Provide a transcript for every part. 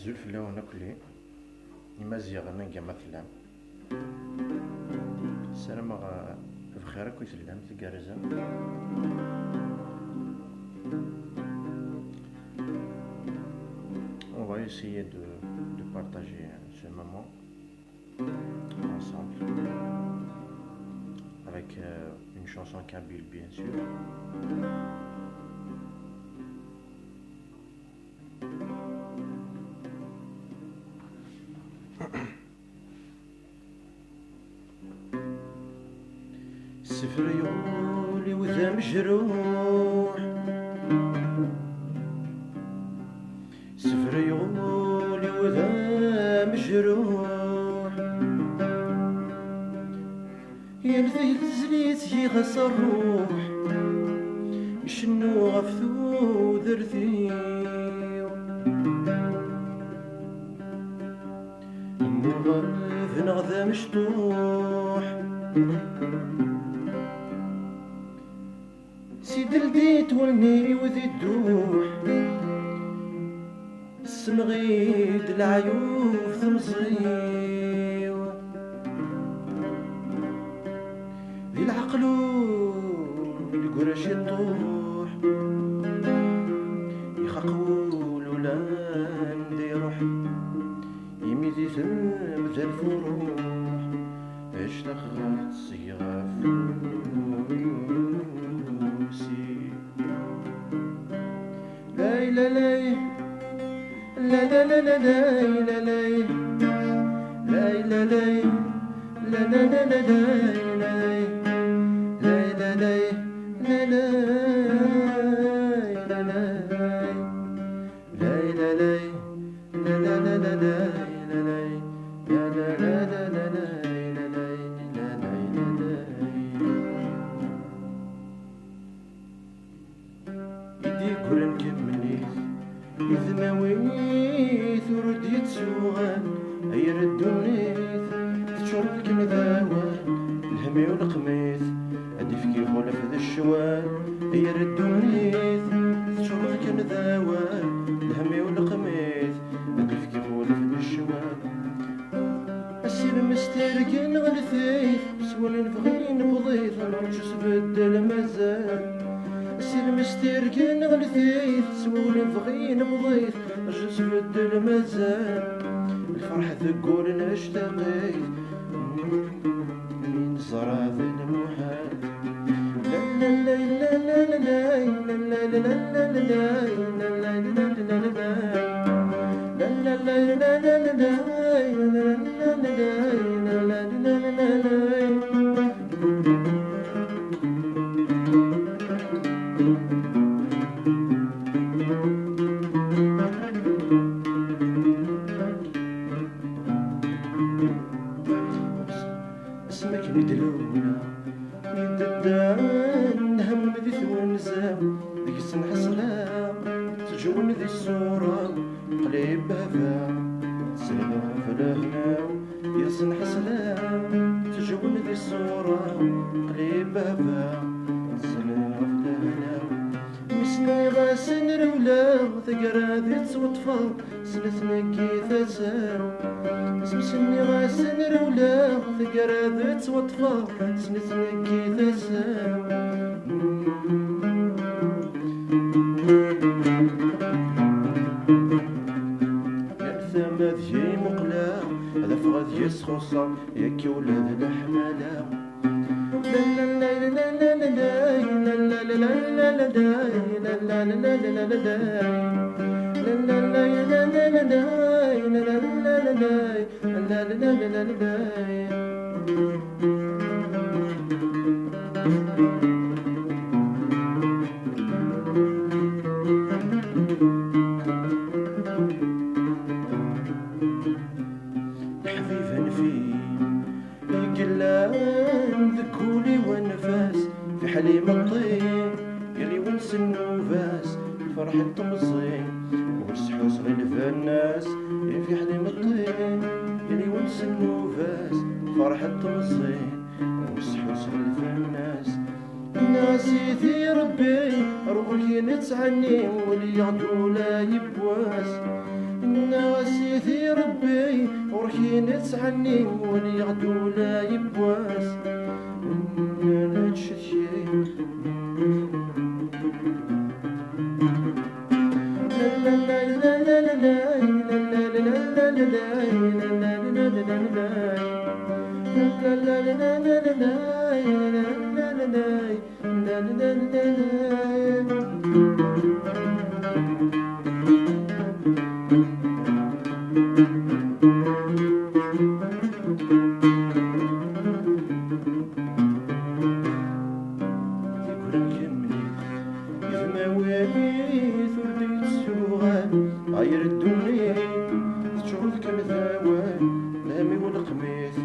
Azul fell-awen akli Imaziɣen anga ma tellam, ssarameɣ bxir akk i tellam tgerrzem. On va essayer de partager ce moment ensemble avec une chanson kabyle bien sûr. سفر يولي وذا مجروح، سفر يولي وذا مجروح، ينفي الزليت يغص الروح، يشنو غفثو ذرثيو مغرف نغذا مشطوح، سيد البيت والنيري وذي الدوح، السمغيد العيوف ثمزيو ذي العقلو القرش يطوح، يخقول ولا ندي روح، يميدي ثم ذا الفروح، اشتاق الصيغة لا لا لا لا لا لا لا لا لا لا لا لا إذماويث ورد يتسوغان أير الدنيث تشرب الكنذاوان الهمي والقميث أدي فكي خلف ذا الشوال أير الدنيث تشرب الكنذاوان الهمي والقميث أدي فكي خلف ذا الشوال أسير مسترقين غلثيث سوال نبغين بضيث نرجس بدل مازال سير مسترقين غلثيث سوول نبغين بضيث رجس بدل مازال الفرحة ثقول نشتاقيت من زرع ذي المحال لا لا لا لا لا لا لا اسمك مدلونا يددان هم ذي ثونزام ذيك السنح سلام تجون ذي الصورة قليب بابا سلام فلاهناو يا سنح سلام تجون ذي الصورة قليب بابا سلام فلاهناو مسني غاسن رولاو ثقرا ذي تصوطفا سنتنا كيف سام سمسني غاسن رولاو ثقرا ذي تصوطفا سنتنا كيف سام ثما ذي مقلا هذا فغاد يسخصا ياكي ولاد الحمالا لا لا لا لا لا لا لا لا لا حبيبا فين يقلان ذكولي ونفاس في حليم الطين يلي ونس النوفاس الفرح الطمزين والسحوس غير الناس في حليم الطين يلي ونس النوفاس فرح الطمزين والسحوس غير الناس ناسي في ربي روحي نتعني واللي يعطو لا يبواس سيدي ربي وركين تسعني ولي غدو لا يبواس انا تشتي لا لا لا لا لا لا لا لا لا لا لا غير الدنيا تشوف كم ثوان لامي والقميص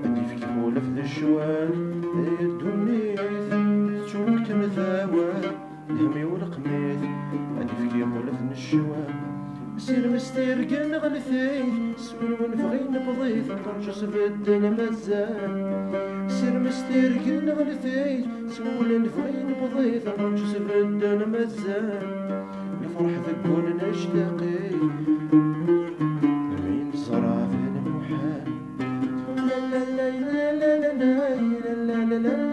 عندي فيك مولف ذا الشوال غير الدنيا تشوف كم ثوان لامي والقميص عندي فيك مولف ذا الشوال سير مسترقن غلثيت سول ونفغي نبضيت نرجع سبدل مزال سير مسترقن غلثيت سول ونفغي نبضيت نرجع سبدل مزال الفرح ذكون نشتاقي من صراف المحال لا لا لا لا لا لا لا لا لا لا